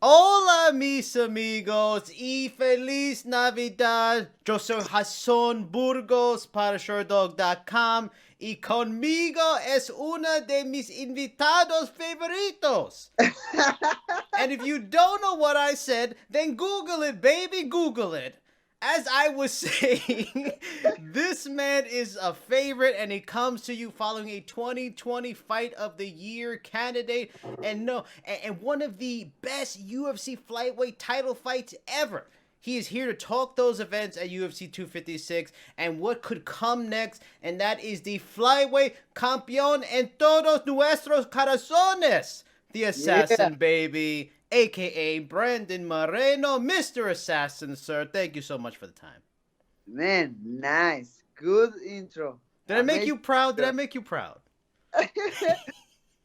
Hola, mis amigos, y feliz Navidad. Yo soy Jason Burgos para Sherdog.com y conmigo es una de mis invitados favoritos. And if you don't know what I said, then Google it, baby, Google it. As I was saying, this man is a favorite and he comes to you following a 2020 Fight of the Year candidate and one of the best UFC flyweight title fights ever. He is here to talk those events at UFC 256 and what could come next, and that is the flyweight campeón en todos nuestros corazones, the Yeah, assassin, baby, aka Brandon Moreno, Mr. Assassin, sir. Thank you so much for the time. man, nice. Good intro. Did I make Amazing you proud? Did I intro. make you proud?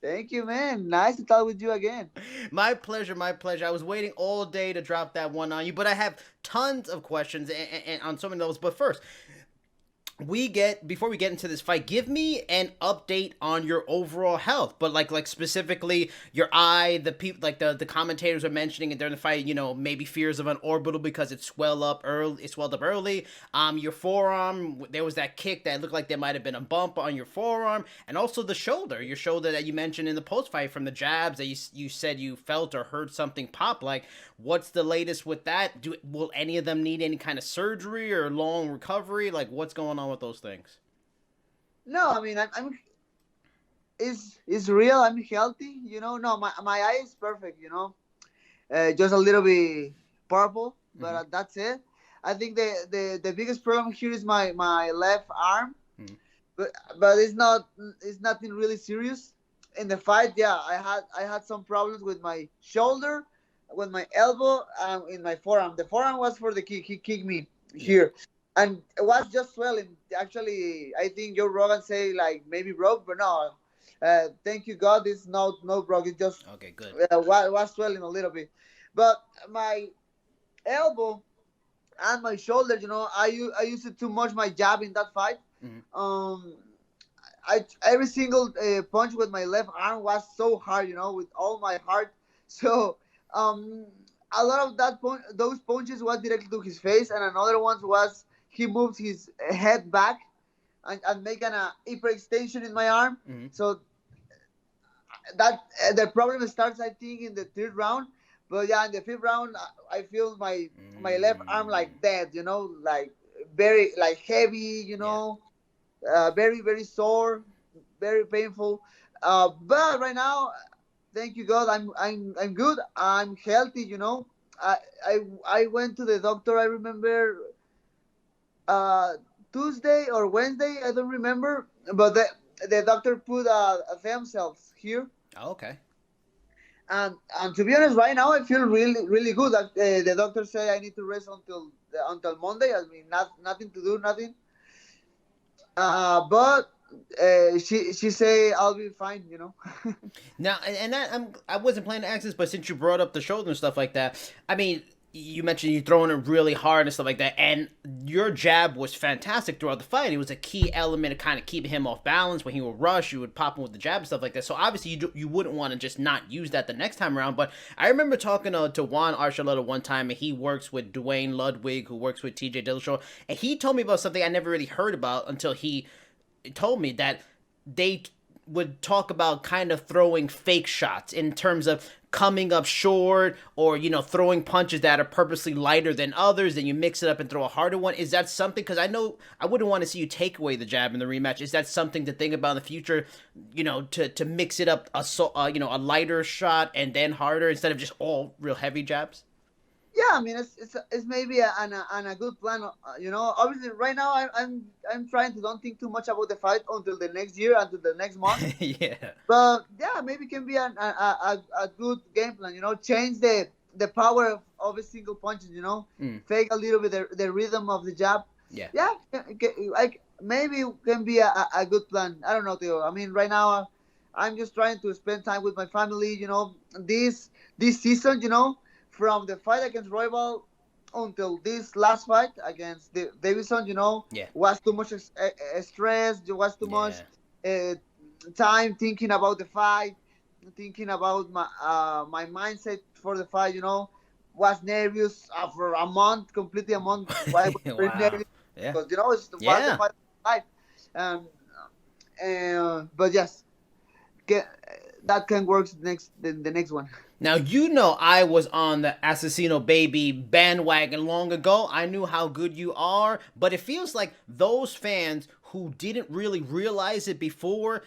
Thank you, man. Nice to talk with you again. My pleasure, my pleasure. I was waiting all day to drop that one on you, but I have tons of questions and on so many levels. But first, before we get into this fight, give me an update on your overall health, but like specifically your eye. The people, like the commentators are mentioning it during the fight, maybe fears of an orbital because it swelled up early. Your forearm, there was that kick that looked like there might have been a bump on your forearm, and also your shoulder that you mentioned in the post fight from the jabs that you said you felt or heard something pop. Like, what's the latest with that? Will any of them need any kind of surgery or long recovery? Like, what's going on with those things? No, I mean, I'm is real. I'm healthy. No, my eye is perfect. Just a little bit purple, but Mm-hmm. that's it. I think the biggest problem here is my left arm, Mm-hmm. but it's nothing really serious. In the fight, yeah, I had some problems with my shoulder, with my elbow, in my forearm. The forearm was for the kick. He kicked me Yeah. here, and it was just swelling. Actually, I think Joe Rogan say like maybe broke, but no. Thank you God, it's no broke. It just Okay. Good. was swelling a little bit, but my elbow and my shoulder, I used it too much my jab in that fight. Mm-hmm. Um, every single punch with my left arm was so hard, with all my heart. So um, a lot of those punches was directly to his face, and another one was he moved his head back and making a hyperextension in my arm. Mm-hmm. So that the problem starts, I think, in the third round. But yeah, in the fifth round, I feel my left arm Mm. like dead, like very like heavy, Yeah. very very sore, very painful. But right now, thank you God, I'm good. I'm healthy. I I I went to the doctor. I remember uh, Tuesday or Wednesday. I don't remember. But the doctor put stem cells here. Oh, okay. And to be honest, right now I feel really really good. The doctor said I need to rest until Monday. I mean, nothing to do, nothing. But she say I'll be fine. Now, and that I wasn't planning to ask this, but since you brought up the shoulder and stuff like that, I mean, you mentioned you throwing it really hard and stuff like that, and your jab was fantastic throughout the fight. It was a key element of kind of keeping him off balance. When he would rush, you would pop him with the jab and stuff like that. So obviously, you wouldn't want to just not use that the next time around. But I remember talking to Juan Archuleta one time, and he works with Dwayne Ludwig, who works with TJ Dillashaw, and he told me about something I never really heard about until he told me that they would talk about kind of throwing fake shots in terms of coming up short or throwing punches that are purposely lighter than others, then you mix it up and throw a harder one. Is that something, because I know I wouldn't want to see you take away the jab in the rematch, is that something to think about in the future, to mix it up, a lighter shot and then harder instead of just all real heavy jabs? Yeah, I mean it's maybe a good plan. Obviously right now I'm trying to don't think too much about the fight until the next year, until the next month. Yeah. But yeah, maybe it can be a good game plan. Change the power of a single punches. Mm, Fake a little bit the rhythm of the jab. yeah. Yeah, like maybe it can be a good plan. I don't know, Theo. I mean, right now I'm just trying to spend time with my family. This season. From the fight against Royval until this last fight against Davison. Yeah. Was too much stress. There was too much Yeah. uh, time thinking about the fight. thinking about my mindset for the fight. Was nervous for a month, completely a month. I was very Wow. nervous Yeah. because it was the Yeah. fight of my life. Um, but yes, get, that can work the next one. Now, I was on the Assassino Baby bandwagon long ago. I knew how good you are, but it feels like those fans who didn't really realize it before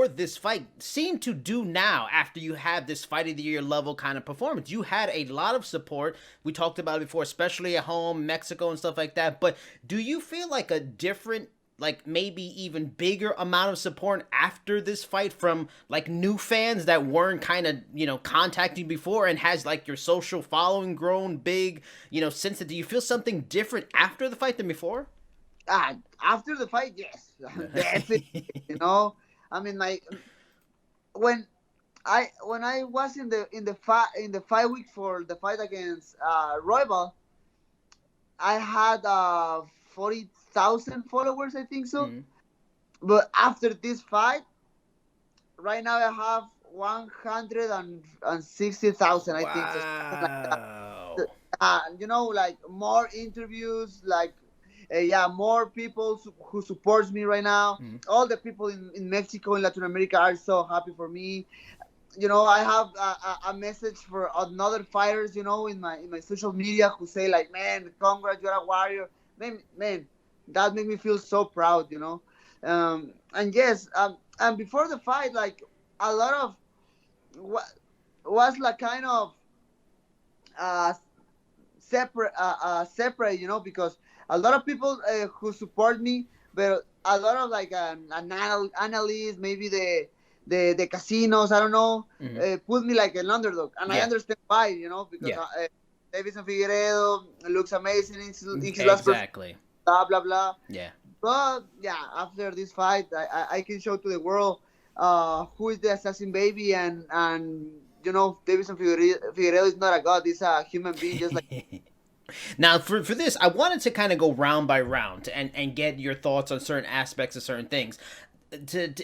this fight seem to do now after you had this fight of the year level kind of performance. You had a lot of support. We talked about it before, especially at home, Mexico and stuff like that. But do you feel like a different, like maybe even bigger amount of support after this fight from like new fans that weren't kind of contacting before, and has like your social following grown big since then? Do you feel something different after the fight than before? After the fight, yes, definitely. I mean, when I was in the 5 weeks for the fight against Roybal, I had 40,000 followers, I think so. Mm. But after this fight, right now I have 160,000, I think so. Something like that. Wow. Like more interviews, like yeah, more people who supports me right now. Mm. All the people in Mexico and Latin America are so happy for me. I have a message for another fighters, in my social media, who say like, man, congrats, you're a warrior. Man, that made me feel so proud. And yes, and before the fight, like a lot of what was like kind of uh, separate, because a lot of people who support me, but a lot of like analysts, maybe the casinos, I don't know, Mm-hmm. put me like an underdog, and I Yeah. understand why, because Yeah. Deiveson Figuiredo looks amazing in his last performance, Exactly. blah blah blah. Yeah. But yeah, after this fight, I can show to the world who is the assassin baby, and Deiveson Figueredo is not a god; he's a human being, just like. Now, for this, I wanted to kind of go round by round and get your thoughts on certain aspects of certain things.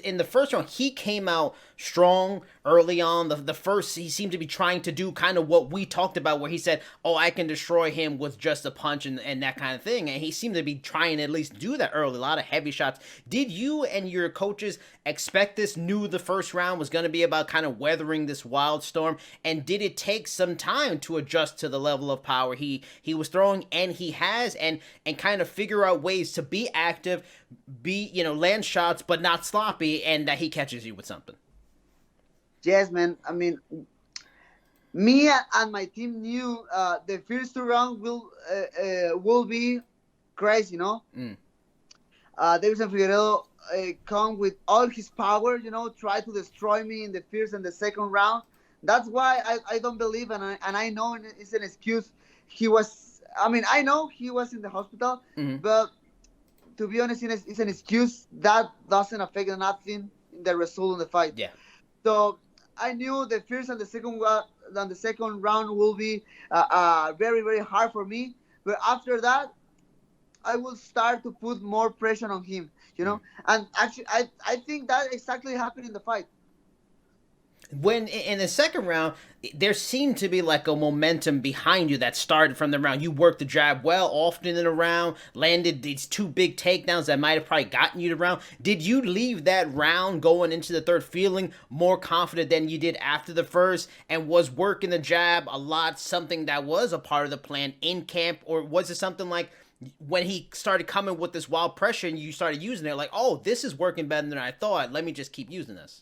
In the first round, he came out strong early on. The first, he seemed to be trying to do kind of what we talked about, where he said, "Oh, I can destroy him with just a punch," and that kind of thing. And he seemed to be trying to at least do that early. A lot of heavy shots. Did you and your coaches expect this? Knew the first round was going to be about kind of weathering this wild storm, and did it take some time to adjust to the level of power he was throwing, and he has, and kind of figure out ways to be active, be land shots but not sloppy, and that he catches you with something? Yes, man. I mean, me and my team knew the first two rounds will be crazy. Mm. Deiveson Figueredo come with all his power. Try to destroy me in the first and the second round. That's why I don't believe, and I know it's an excuse. He was. I mean, I know he was in the hospital, Mm-hmm. but to be honest, it's an excuse that doesn't affect nothing in the result of the fight. Yeah. So I knew the first and the second round will be very very hard for me. But after that, I will start to put more pressure on him. Mm. And actually, I think that exactly happened in the fight. When in the second round, there seemed to be like a momentum behind you that started from the round. You worked the jab well, often in a round, landed these two big takedowns that might have probably gotten you the round. Did you leave that round going into the third feeling more confident than you did after the first? And was working the jab a lot something that was a part of the plan in camp? Or was it something like when he started coming with this wild pressure and you started using it, like, oh, this is working better than I thought, let me just keep using this?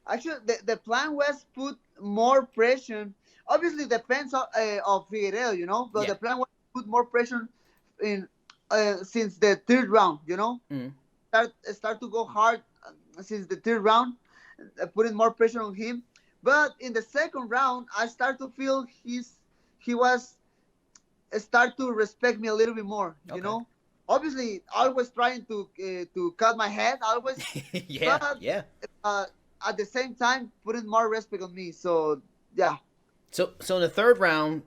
Actually, the plan was put more pressure. Obviously, depends of Figueiredo, but Yeah. the plan was put more pressure in since the third round. Mm. Start to go hard since the third round, putting more pressure on him. But in the second round, I start to feel he was start to respect me a little bit more. Okay. Obviously, always trying to cut my head, always, Yeah. but Yeah. uh, at the same time putting more respect on me. So yeah. So in the third round,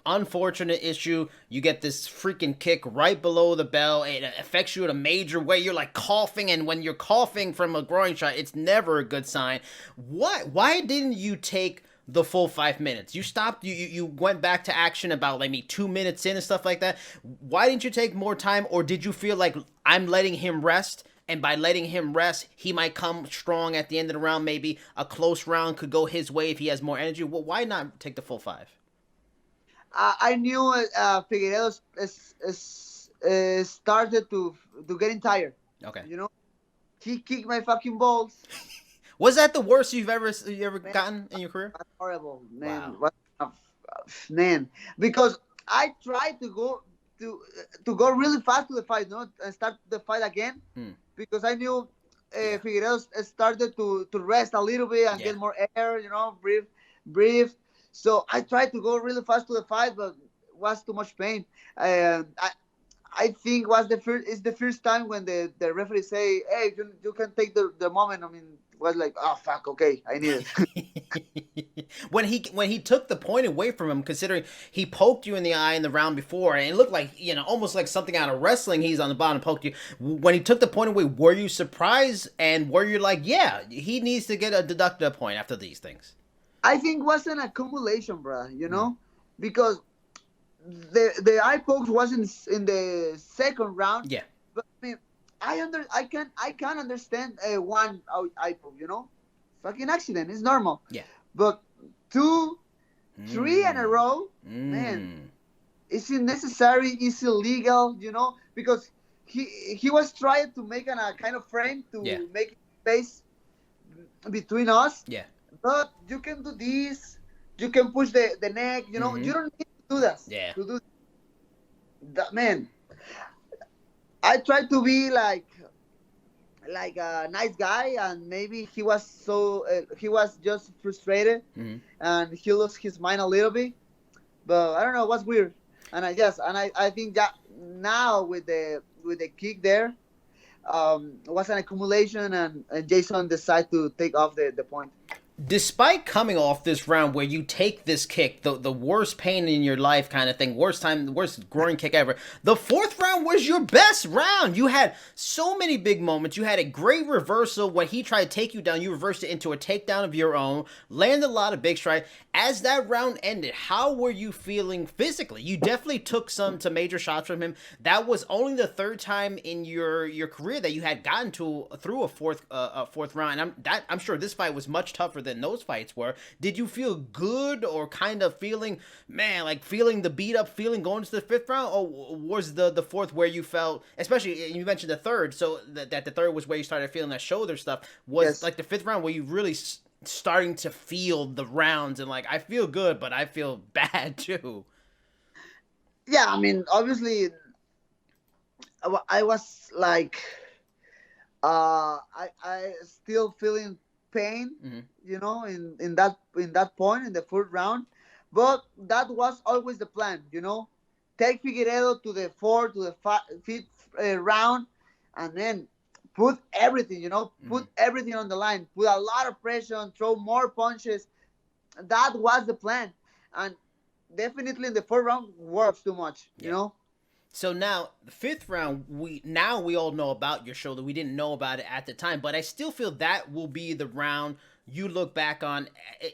unfortunate issue. You get this freaking kick right below the bell. It affects you in a major way. You're like coughing, and when you're coughing from a groin shot, it's never a good sign. Why didn't you take the full 5 minutes? You stopped. You went back to action about like maybe 2 minutes in and stuff like that. Why didn't you take more time, or did you feel like I'm letting him rest? And by letting him rest, he might come strong at the end of the round. Maybe a close round could go his way if he has more energy. Well, why not take the full 5? I knew Figueiredo started to getting tired. Okay. You know, he kicked my fucking balls. Was that the worst you've ever gotten in your career? That's horrible, man. Wow. Man, because I tried to go really fast to the fight, and start the fight again, because I knew Figueiredo started to rest a little bit and get more air, breathe. So I tried to go really fast to the fight, but it was too much pain. I think it's the first time when the referee say, "Hey, you can take the moment." I mean, it was like, "Oh fuck, okay, I need it." when he took the point away from him, considering he poked you in the eye in the round before, and it looked like, almost like something out of wrestling. He's on the bottom, poked you. When he took the point away, were you surprised, and were you like, yeah, he needs to get deducted a point after these things? I think it was an accumulation, bro. Because the eye pokes wasn't in the second round. Yeah. But I mean, I can understand one eye poke. Fucking accident. It's normal. Yeah. But 2, 3 in a row, man, it's unnecessary. It's illegal. Because he was trying to make a kind of frame to make space between us. Yeah. But you can do this. You can push the neck. You don't need to do that. Yeah. To do that, man. I tried to be like a nice guy, and maybe he was just frustrated, and he lost his mind a little bit. But I don't know. It was weird, and I think that now with the kick there, was an accumulation, and Jason decided to take off the point. Despite coming off this round where you take this kick, the worst pain in your life kind of thing, worst groin kick ever, the fourth round was your best round. You had so many big moments. You had a great reversal. When he tried to take you down, you reversed it into a takedown of your own, landed a lot of big strikes. As that round ended, how were you feeling physically? You definitely took some major shots from him. That was only the third time in your career that you had gotten through a fourth round. And I'm sure this fight was much tougher than those fights were. Did you feel good, or kind of feeling the beat up feeling going to the fifth round, or was the fourth where you felt, especially you mentioned the third, so that the third was where you started feeling that shoulder stuff, was like the fifth round where you really starting to feel the rounds and like, I feel good, but I feel bad too? Yeah, I mean, obviously I was like, I still feeling pain, in that point in the fourth round, but that was always the plan, take Figueiredo to the fourth, to the fifth round, and then put everything, put everything on the line, put a lot of pressure on, throw more punches. That was the plan, and definitely in the fourth round works too much, So now, the fifth round, we all know about your shoulder. We didn't know about it at the time, but I still feel that will be the round you look back on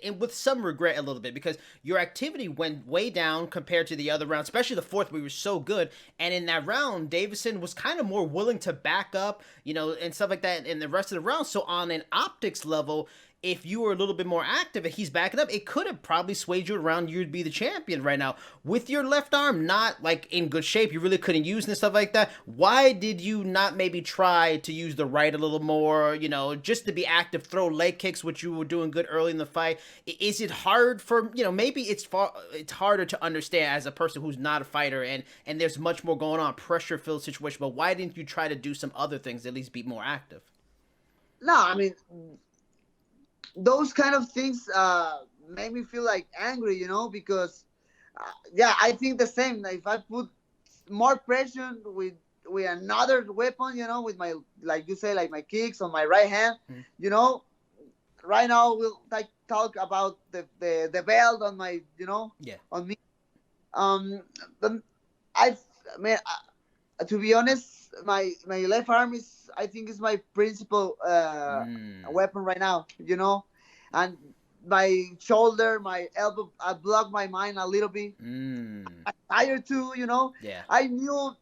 and with some regret a little bit, because your activity went way down compared to the other rounds, especially the fourth where you were so good. And in that round, Deiveson was kind of more willing to back up, and stuff like that in the rest of the round. So on an optics level, if you were a little bit more active and he's backing up, it could have probably swayed you around. You'd be the champion right now. With your left arm not like in good shape, you really couldn't use and stuff like that. Why did you not maybe try to use the right a little more, just to be active, throw leg kicks, which you were doing good early in the fight? Is it hard for, maybe it's harder to understand as a person who's not a fighter, and there's much more going on, pressure-filled situation, but why didn't you try to do some other things, at least be more active? No, I mean, those kind of things make me feel like angry, because I think the same. If I put more pressure with another weapon, with my, like you say, like my kicks on my right hand, right now we'll talk about the belt on my, on me. Um, but I, man, to be honest, my left arm is, I think, is my principal Mm. weapon right now. You know, and my shoulder, my elbow, I block my mind a little bit. Mm. I'm tired too. You know, Yeah. I knew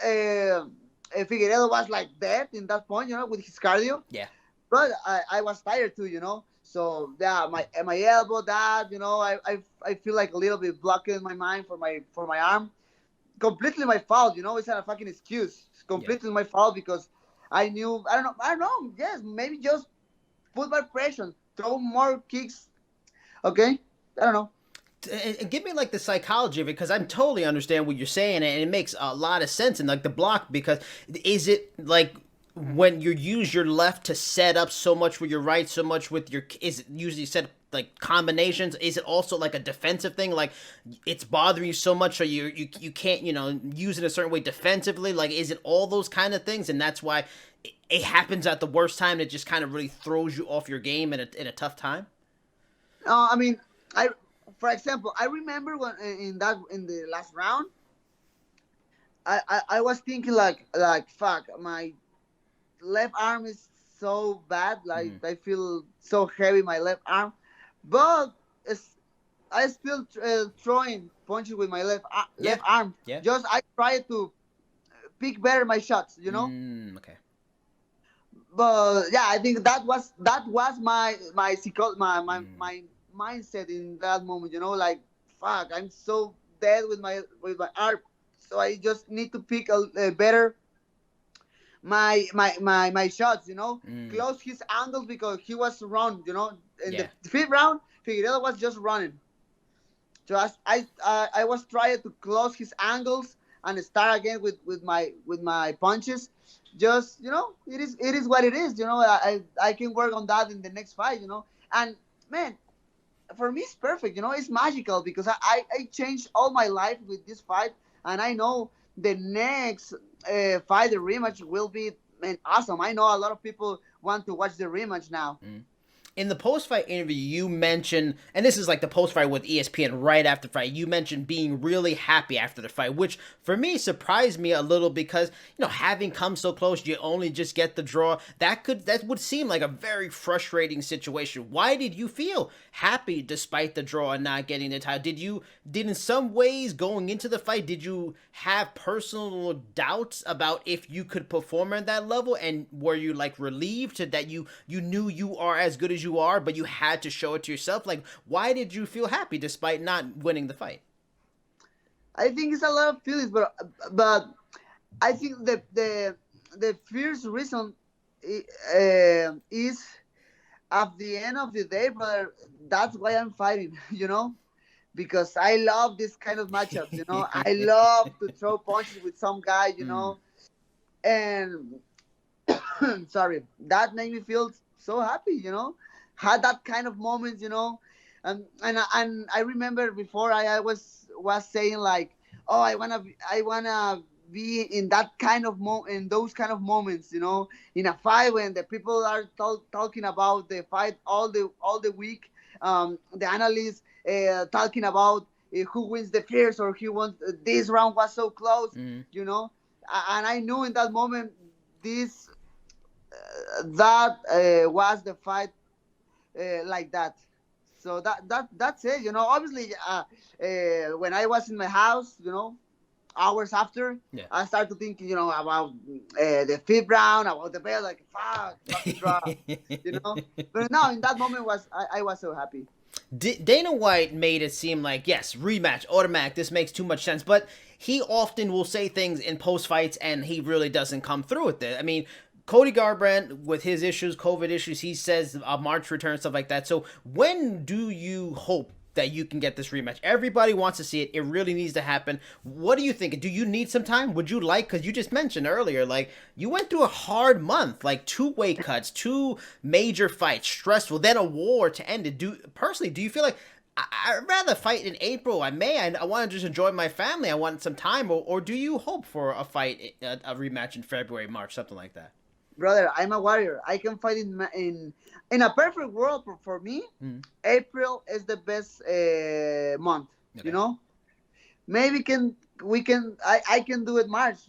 Figueiredo was like dead in that point. You know, with his cardio, Yeah. but I was tired too. You know, so yeah, my elbow, that, you know, I feel like a little bit blocking my mind for my arm. Completely my fault. You know, it's not a fucking excuse. It's Yeah. completely my fault because I knew. I don't know. Yes, maybe just put more pressure, throw more kicks. Okay, I don't know. And give me like the psychology of it, because I'm totally understand what you're saying, and it makes a lot of sense. And like the block, because is it like when you use your left to set up so much with your right, so much with your, is it usually set like combinations? Is it also like a defensive thing, like it's bothering you so much so you can't, use it a certain way defensively? Like, is it all those kind of things, and that's why it happens at the worst time, and it just kind of really throws you off your game in a tough time? I mean, I for example, I remember when in the last round, I was thinking like fuck, my left arm is so bad. Like Mm. I feel so heavy my left arm, but it's, I still throwing punches with my Yeah. left arm. Yeah. Just I try to pick better my shots, you know. Okay. But yeah, I think that was Mm. my mindset in that moment. You know, like fuck, I'm so dead with my arm, so I just need to pick a better my shots. You know, Mm. close his angles because he was run. You know, in the Yeah. fifth round, Figueredo was just running. So I was trying to close his angles and start again with my punches. Just, you know, it is what it is. You know, I can work on that in the next fight. You know, and man, for me it's perfect. You know, it's magical because I changed all my life with this fight, and I know the next fight, the rematch, will be, man, awesome. I know a lot of people want to watch the rematch now. Mm. In the post fight interview, you mentioned, and this is like the post fight with ESPN right after the fight, you mentioned being really happy after the fight, which for me surprised me a little because, having come so close, you only just get the draw. That would seem like a very frustrating situation. Why did you feel happy despite the draw and not getting the title? Did in some ways going into the fight, did you have personal doubts about if you could perform at that level? And were you like relieved that you knew you are as good as you are, but you had to show it to yourself? Like, why did you feel happy despite not winning the fight? I think it's a lot of feelings, but I think the first reason is, at the end of the day, brother. That's why I'm fighting. You know, because I love this kind of matchups. You know, I love to throw punches with some guy. You Mm. know, and sorry, that made me feel so happy. You know, had that kind of moments. You know, and I remember before I was saying like, oh, I wanna be in that kind of in those kind of moments. You know, in a fight when the people are talking about the fight all the week. The analysts talking about who wins the first or who won. This round was so close. Mm. You know, and I knew in that moment this that was the fight like that. So that's it. You know, obviously, when I was in my house, you know, hours after, Yeah. I started thinking, you know, about the fifth round, about the bell, like fuck, fucking draw, you know. But now in that moment I was so happy. Dana White made it seem like, yes, rematch, automatic, this makes too much sense, but he often will say things in post fights and he really doesn't come through with it. I mean, Cody Garbrandt, with his issues, COVID issues, he says a March return, stuff like that. So when do you hope that you can get this rematch? Everybody wants to see it. It really needs to happen. What do you think? Do you need some time? Would you like, because you just mentioned earlier, like you went through a hard month, like 2 weight cuts, 2 major fights, stressful, then a war to end it. Do you feel like I'd rather fight in April? I want to just enjoy my family. I want some time, or do you hope for a fight, a rematch in February, March, something like that? Brother, I'm a warrior. I can fight in a perfect world for me. Mm. April is the best month. You Okay. know, maybe can we can I can do it March.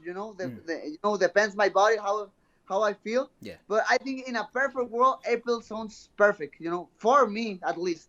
Depends my body how I feel. Yeah. But I think in a perfect world, April sounds perfect. For me at least.